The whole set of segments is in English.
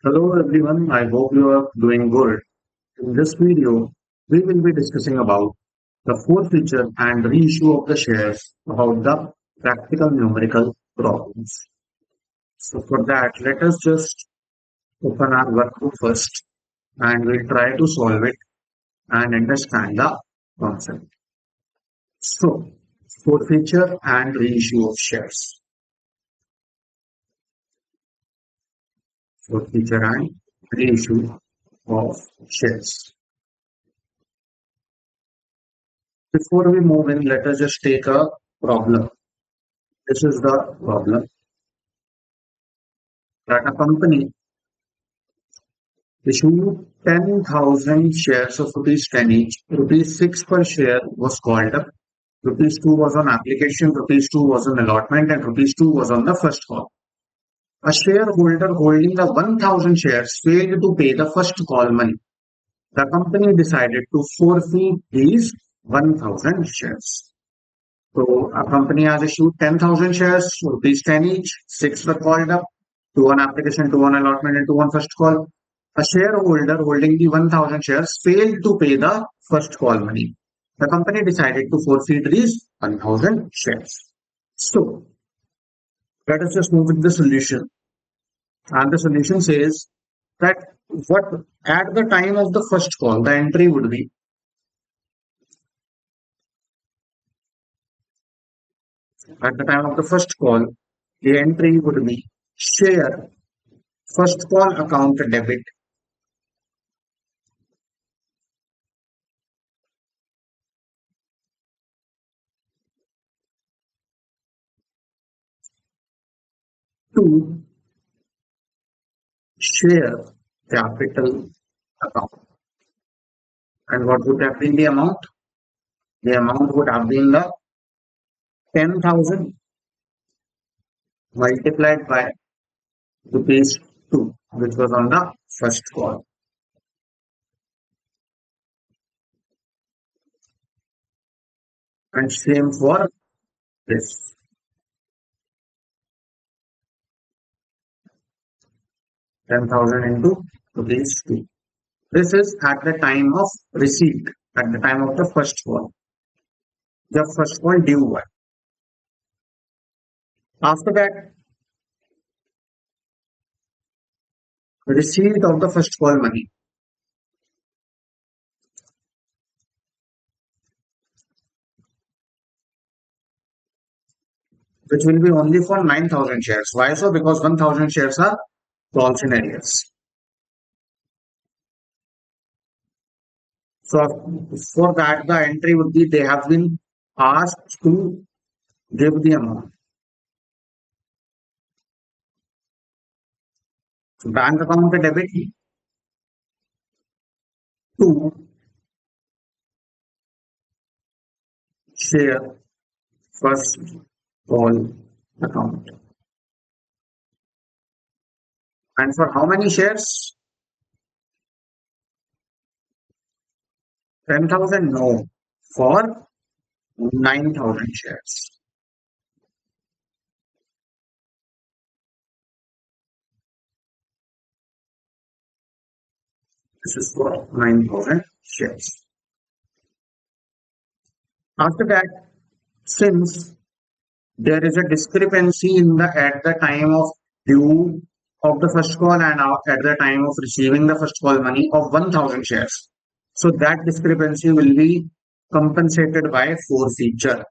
Hello everyone, I hope you are doing good. In this video, we will be discussing about the forfeiture and reissue of the shares about the practical numerical problems. So for that, let us just open our workbook first and we'll try to solve it and understand the concept. So, forfeiture and reissue of shares. Forfeiture and reissue of shares. Before we move in, let us just take a problem. This is the problem that a company issued 10,000 shares of rupees 10 each. Rupees 6 per share was called up. Rupees 2 was on application, rupees 2 was on allotment, and rupees 2 was on the first call. A shareholder holding the 1,000 shares failed to pay the first call money. The company decided to forfeit these 1,000 shares. So a company has issued 10,000 shares, rupees 10 each, 6 were called up, 2 on application, 2 on allotment, and 2 on first call. A shareholder holding the 1,000 shares failed to pay the first call money. The company decided to forfeit these 1,000 shares. So let us just move with the solution. And the solution says that what at the time of the first call, the entry would be at the time of the first call, the entry would be share first call account debit to share capital account. And what would have been the amount? The amount would have been the 10,000 multiplied by rupees 2, which was on the first call. And same for this 10,000 into rupees 2. This is at the time of receipt, at the time of the first call. The first call due one. After that, receipt of the first call money. Which will be only for 9,000 shares. Why so? Because 1,000 shares are call scenarios. So for that, the entry would be they have been asked to give the amount. So bank account debit to share first call account. And for how many shares? 10,000? No. For 9,000 shares. This is for 9,000 shares. After that, since there is a discrepancy in the at the time of due of the first call and at the time of receiving the first call money of 1,000 shares. So that discrepancy will be compensated by forfeiture.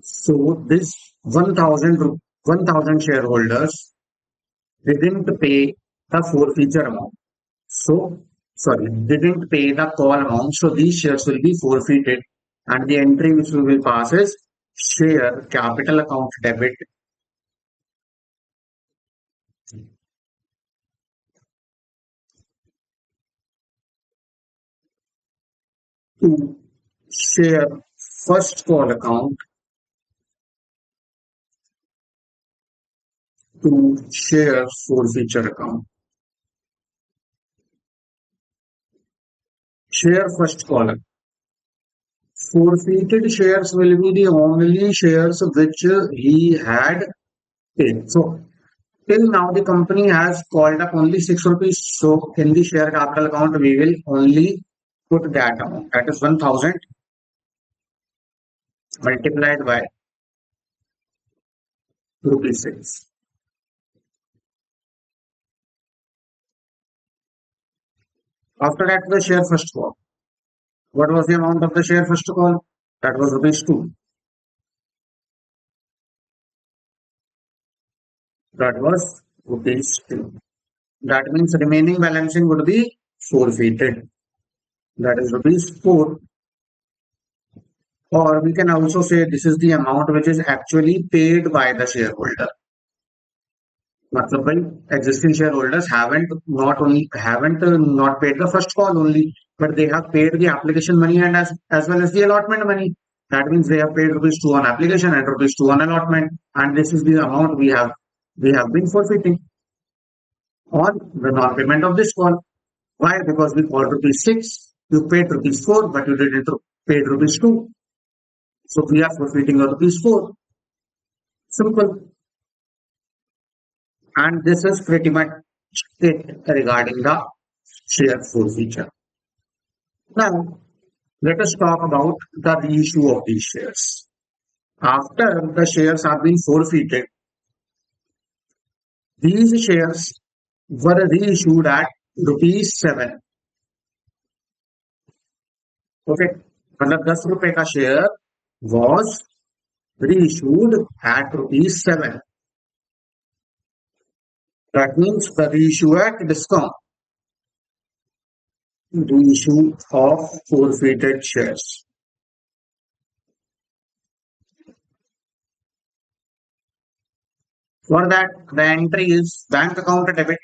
So this 1,000 shareholders didn't pay the forfeiture amount. So sorry, didn't pay the call amount. So these shares will be forfeited, and the entry which we will pass is share capital account debit to share first call account to share forfeiture account. Share first call forfeited shares will be the only shares which he had paid. So till now the company has called up only 6 rupees. So in the share capital account we will only put that amount. That is 1000 multiplied by rupees 6. After that the share first call. What was the amount of the share first call? That was rupees 2. That was rupees 2. That means remaining balancing would be forfeited. That is rupees 4. Or we can also say this is the amount which is actually paid by the shareholder. मतलब existing shareholders haven't not paid the first call only, but they have paid the application money and as well as the allotment money. That means they have paid rupees 2 on application and rupees 2 on allotment, and this is the amount we have been forfeiting on the non-payment of this call. Why? Because we called rupees 6, you paid rupees 4, but you didn't pay rupees 2. So we are forfeiting the rupees 4. Simple. And this is pretty much it regarding the share forfeiture. Now, let us talk about the reissue of these shares. After the shares have been forfeited, these shares were reissued at rupees 7. Okay, मतलब 10 रुपए का share was reissued at rupees 7. That means the reissue at discount, reissue of forfeited shares. For that, the entry is bank account debit.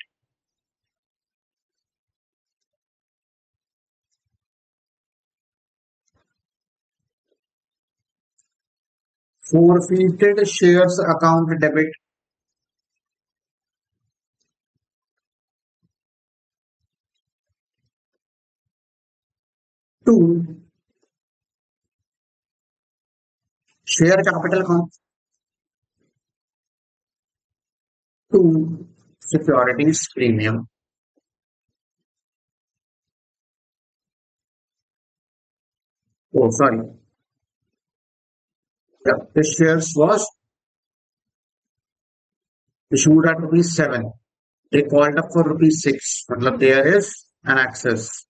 Forfeited shares account debit. To share capital account. To securities premium. Oh, sorry. Yeah, the shares was issued at rupees 7. They called up for rupees 6. मतलब there is an access.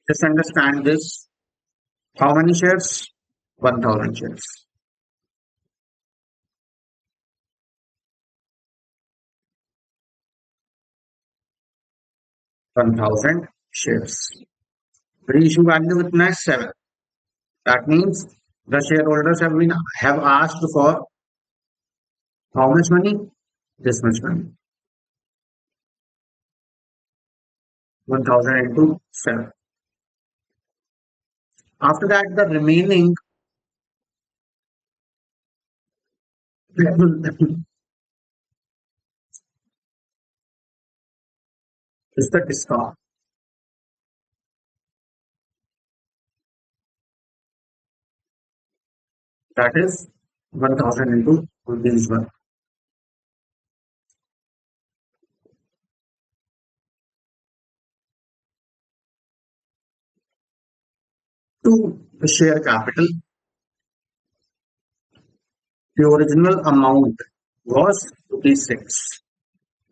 Just understand this. How many shares? 1000 shares. 1000 shares. Reissue value witness 7. That means the shareholders have asked for how much money? This much money. 1000 into 7. After that, the remaining is the discount. That is 1000 into rupees 1. To the share capital, the original amount was rupees 6.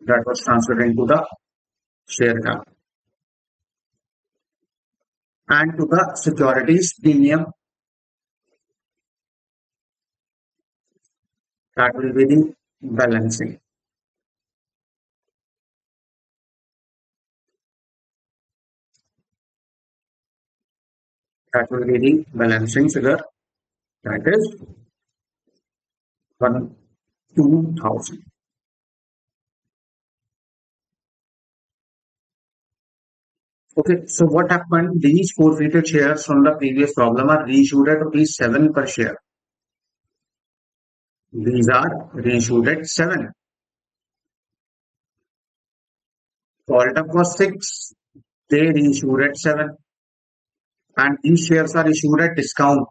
That was transferred into the share capital. And to the securities premium, that will be the balancing. That will be the balancing figure. That is 2000. Okay, so what happened? These forfeited shares from the previous problem are reissued at rupees 7 per share. These are reissued at 7. Called up was 6. They reissued at 7. And these shares are issued at discount.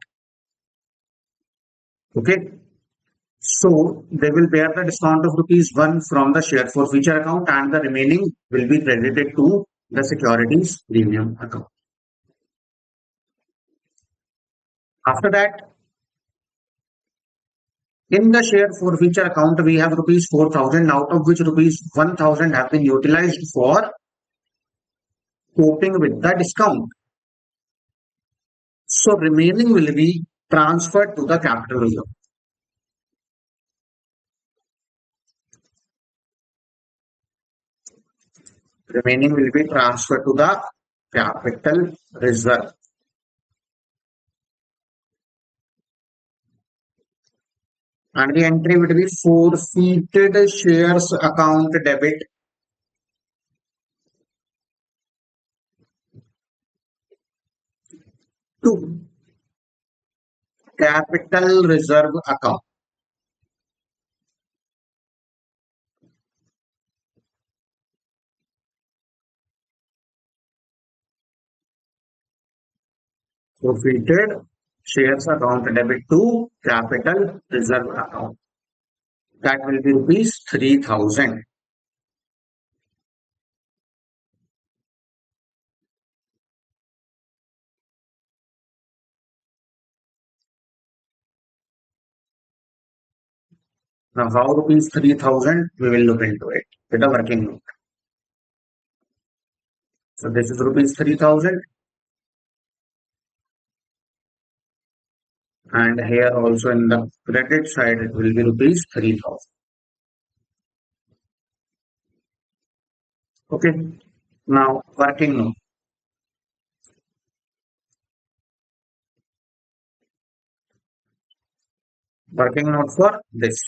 Okay, so they will bear the discount of rupees 1 from the share forfeiture account, and the remaining will be credited to the securities premium account. After that, in the share forfeiture account, we have rupees 4,000, out of which rupees 1,000 have been utilized for coping with the discount. So remaining will be transferred to the capital reserve. Remaining will be transferred to the capital reserve. And the entry would be forfeited shares account debit to capital reserve account. Forfeited shares account debit to capital reserve account. That will be rupees 3,000. Now, how rupees 3,000? We will look into it with a working note. So this is rupees 3,000. And here also in the credit side, it will be rupees 3,000. Okay. Now, working note. Working note for this.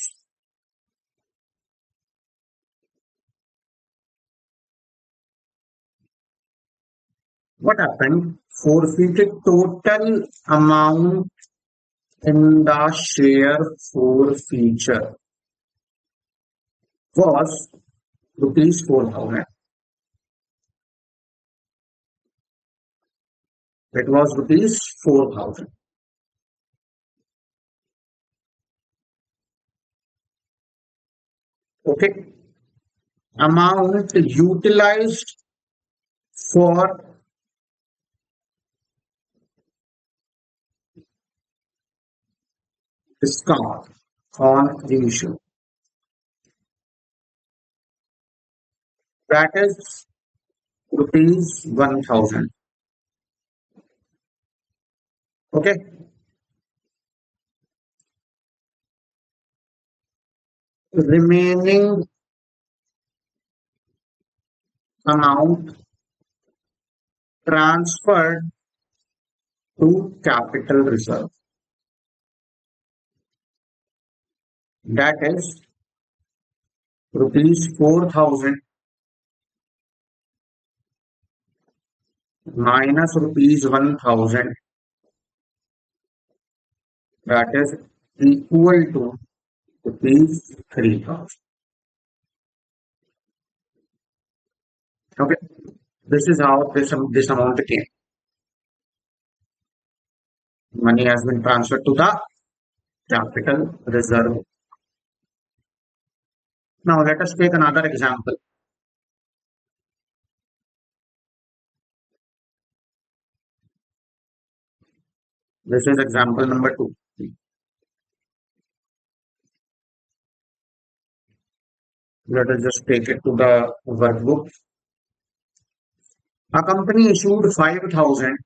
What happened? Forfeited total amount in the share forfeiture was rupees 4,000. It was rupees 4,000. Okay. Amount utilized for discount on reissue. That is rupees 1,000. Okay. Remaining amount transferred to capital reserve. That is rupees 4,000 minus rupees 1,000. That is equal to rupees 3,000. Okay. This is how this amount came. Money has been transferred to the capital reserve. Now let us take another example. This is example number 2. Let us just take it to the workbook. A company issued 5,000.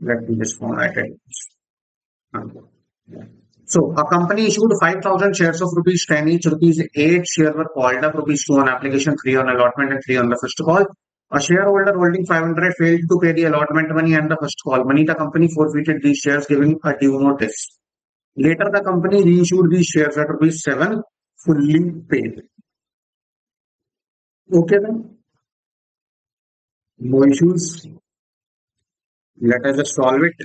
Let me just format it. So a company issued 5,000 shares of rupees 10 each. Rupees 8 share were called up. Rupees 2 on application, 3 on allotment, and 3 on the first call. A shareholder holding 500 failed to pay the allotment money and the first call money. The company forfeited these shares, giving a due notice. Later, the company reissued these shares at rupees 7, fully paid. Okay then. No issues. Let us just solve it.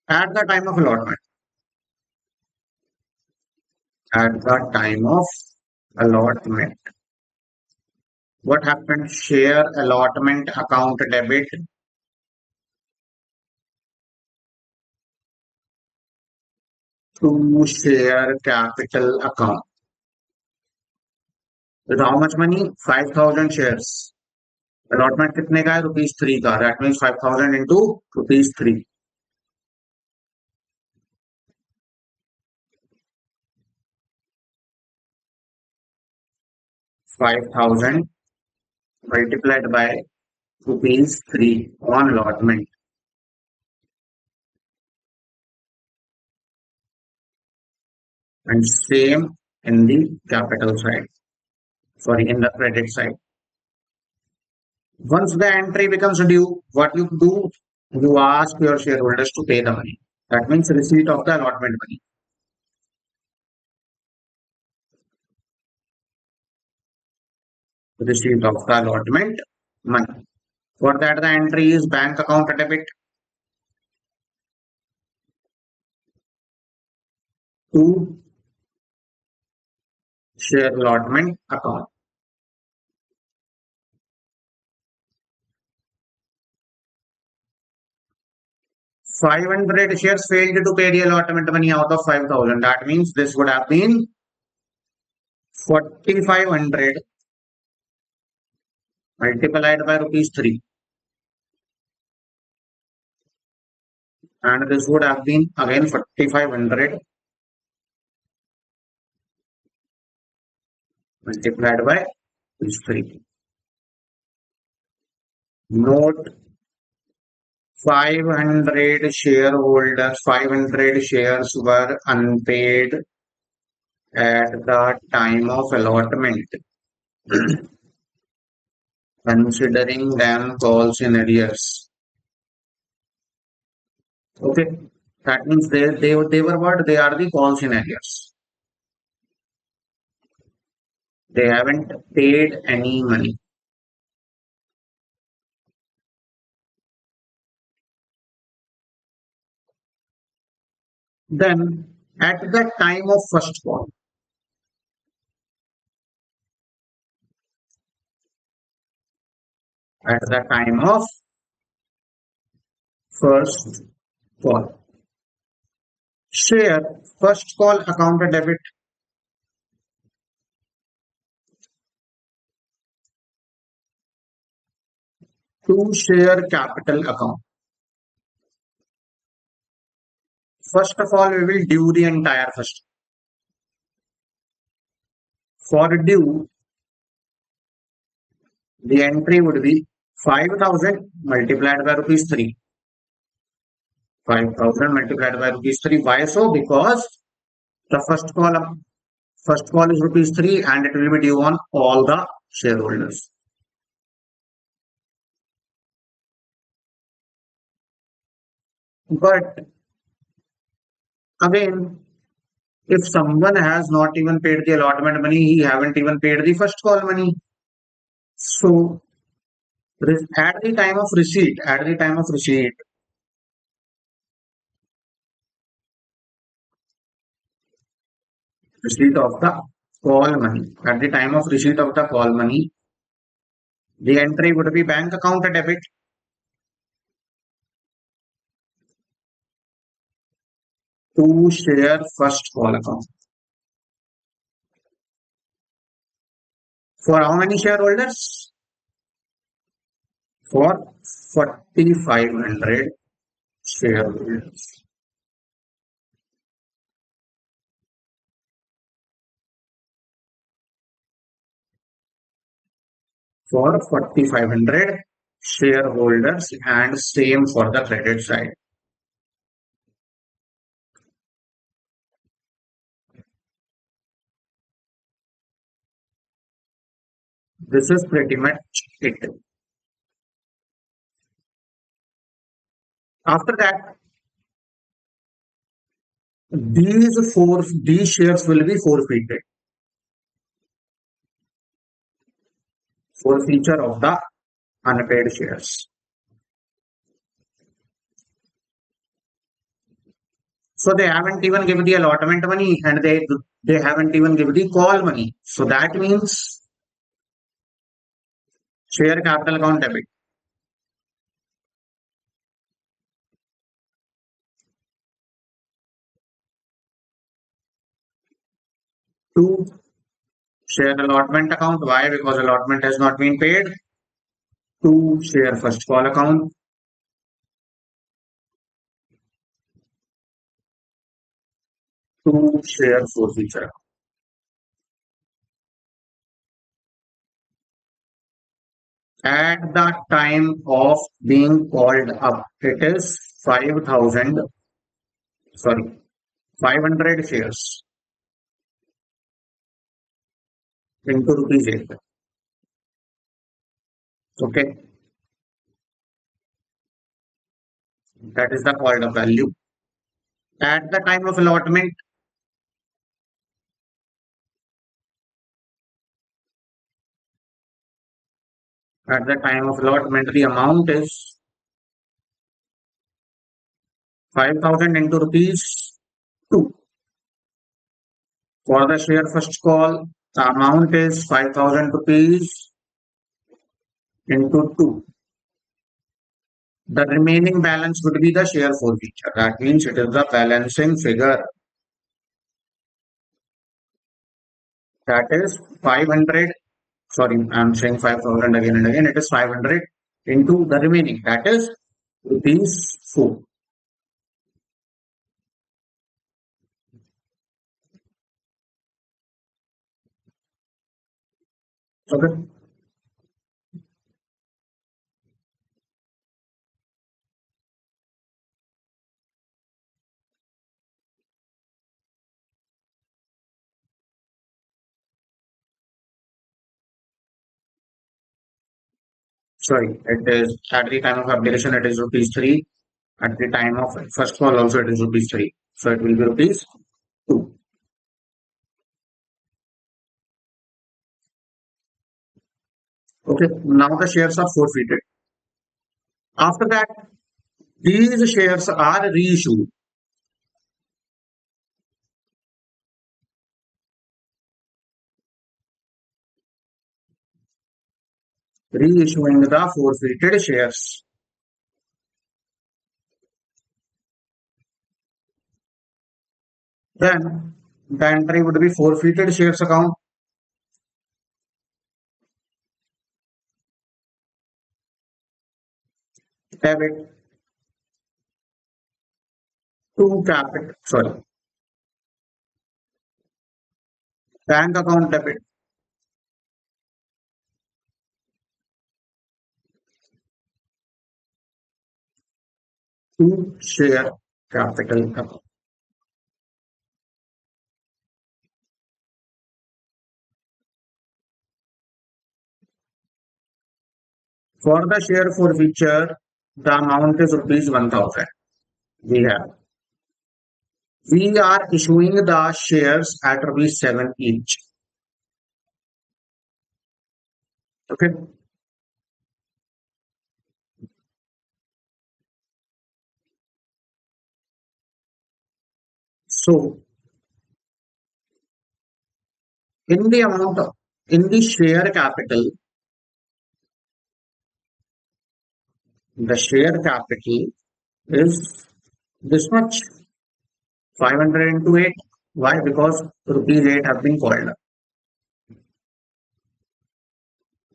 At the time of allotment, at the time of allotment, what happened? Share allotment account debit to share capital account. With how much money? 5,000 shares. Allotment कितने का है? ₹3 का. That means 5,000 into ₹3. 5,000 multiplied by ₹3 on allotment. And same in the capital side. Sorry, in the credit side. Once the entry becomes due, what you do? You ask your shareholders to pay the money. That means receipt of the allotment money. Receipt of the allotment money. For that, the entry is bank account debit to share allotment account. 500 shares failed to pay the allotment money out of 5,000. That means this would have been 4,500 multiplied by ₹3. And this would have been again 4,500 multiplied by ₹3. Note 500 shareholders, 500 shares were unpaid at the time of allotment, considering them calls in arrears. Okay, that means they were what? They are the calls in arrears. They haven't paid any money. Then, at the time of first call, at the time of first call, share first call account debit to share capital account. First of all, we will do the entire first. For due, the entry would be 5,000 multiplied by ₹3. 5,000 multiplied by ₹3. Why so? Because the first call is ₹3 and it will be due on all the shareholders. But again, if someone has not even paid the allotment money, he haven't even paid the first call money. So at the time of receipt, receipt of the call money, at the time of receipt of the call money, the entry would be bank account debit to share first call account. For how many shareholders? For 4,500 shareholders. For 4,500 shareholders and same for the credit side. This is pretty much it. After that, these shares will be forfeited. forfeiture of the unpaid shares. So they haven't even given the allotment money and they haven't even given the call money. So that means share capital account debit. Two, share allotment account. Why? Because allotment has not been paid. Two, share first call account. Two, share forfeiture. At the time of being called up, it is 5,000, sorry, 500 shares into rupees 8. Okay, that is the called up value. At the time of allotment, the amount is 5,000 into rupees 2. For the share first call, the amount is 5,000 rupees into 2. The remaining balance would be the share forfeiture. That means it is the balancing figure. That is 500. Sorry, I'm saying 5,000 again and again. It is 500 into the remaining. That is rupees 4. Okay. Sorry, it is at the time of application it is rupees 3. At the time of first call also it is rupees 3. So it will be rupees 2. Okay, now the shares are forfeited. After that, these shares are reissued. Reissuing the forfeited shares. Then the entry would be forfeited shares account, debit to capital, sorry, bank account debit to share capital account. For the share forfeiture, the amount is rupees 1,000. We have. We are issuing the shares at rupees 7 each. Okay. So in the amount of, in the share capital, the share capital is this much, 500 into 8. Why? Because rupees 8 have been called.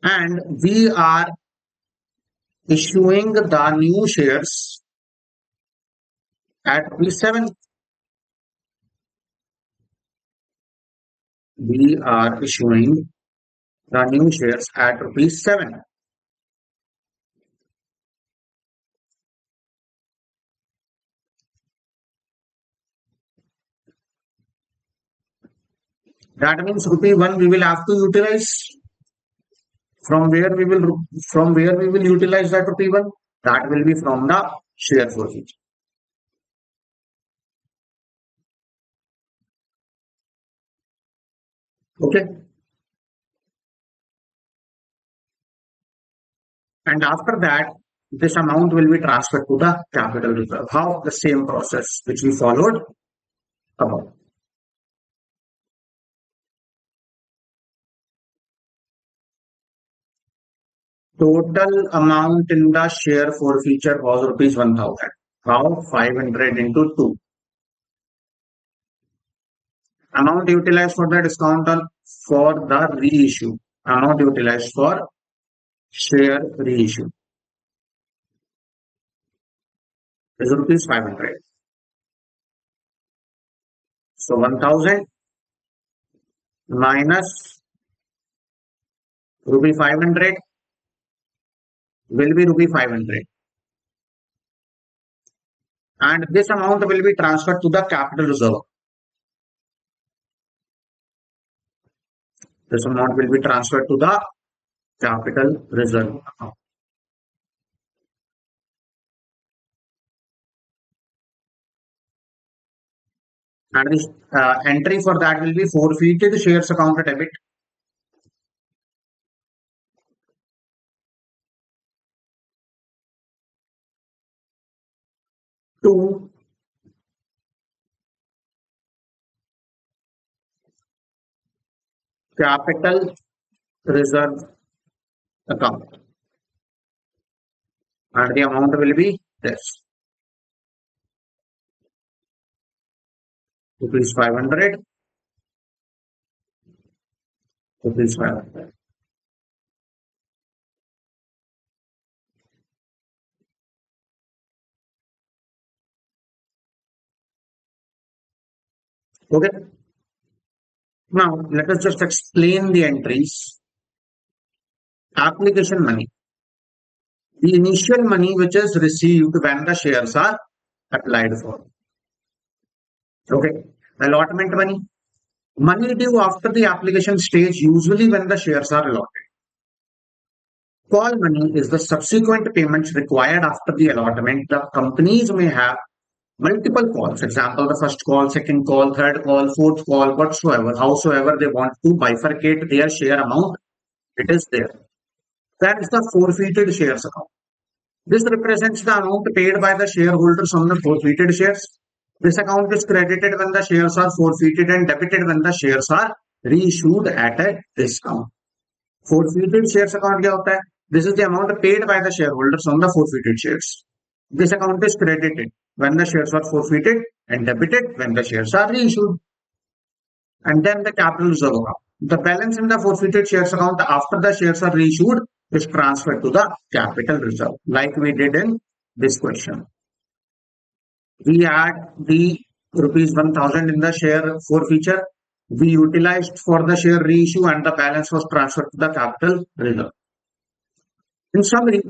And we are issuing the new shares at rupees 7. We are issuing the new shares at rupees 7. That means rupee 1 we will have to utilize. From where we will utilize that rupee 1? That will be from the share forfeiture. Okay. And after that, this amount will be transferred to the capital reserve. How? The same process which we followed above. Total amount in the share forfeiture was rupees 1000. How? 500 into 2. Amount utilized for the discount on for the reissue. Amount utilized for share reissue is rupees 500. So 1000 minus rupee 500 will be rupee 500. And this amount will be transferred to the capital reserve. This amount will be transferred to the capital reserve account. And this entry for that will be forfeited shares account debit. To capital reserve account. And the amount will be this. Rupees 500. Rupees 500. Okay. Now let us just explain the entries. Application money. The initial money which is received when the shares are applied for. Okay. Allotment money. Money due after the application stage, usually when the shares are allotted. Call money is the subsequent payments required after the allotment. The companies may have multiple calls. Example, the first call, second call, third call, fourth call, whatsoever, howsoever they want to bifurcate their share amount, it is there. That is the forfeited shares account. This represents the amount paid by the shareholders on the forfeited shares. This account is credited when the shares are forfeited and debited when the shares are reissued at a discount. Forfeited shares account क्या होता है? This is the amount paid by the shareholders on the forfeited shares. This account is credited when the shares are forfeited and debited when the shares are reissued. And then the capital reserve account. The balance in the forfeited shares account after the shares are reissued is transferred to the capital reserve, like we did in this question. We had the rupees 1000 in the share forfeiture. We utilized for the share reissue and the balance was transferred to the capital reserve. In summary,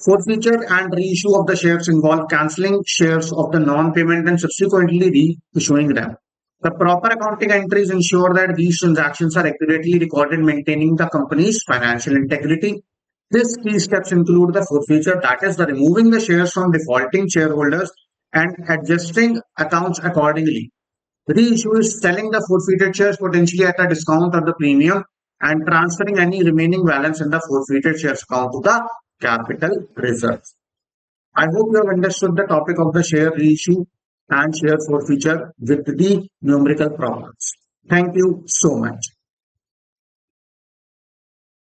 forfeiture and reissue of the shares involve cancelling shares of the non-payment and subsequently reissuing them. The proper accounting entries ensure that these transactions are accurately recorded, maintaining the company's financial integrity. These key steps include the forfeiture, that is, the removing the shares from defaulting shareholders and adjusting accounts accordingly. Reissue is selling the forfeited shares potentially at a discount or the premium and transferring any remaining balance in the forfeited shares account to the capital reserve. I hope you have understood the topic of the share reissue and share forfeiture with the numerical problems. Thank you so much.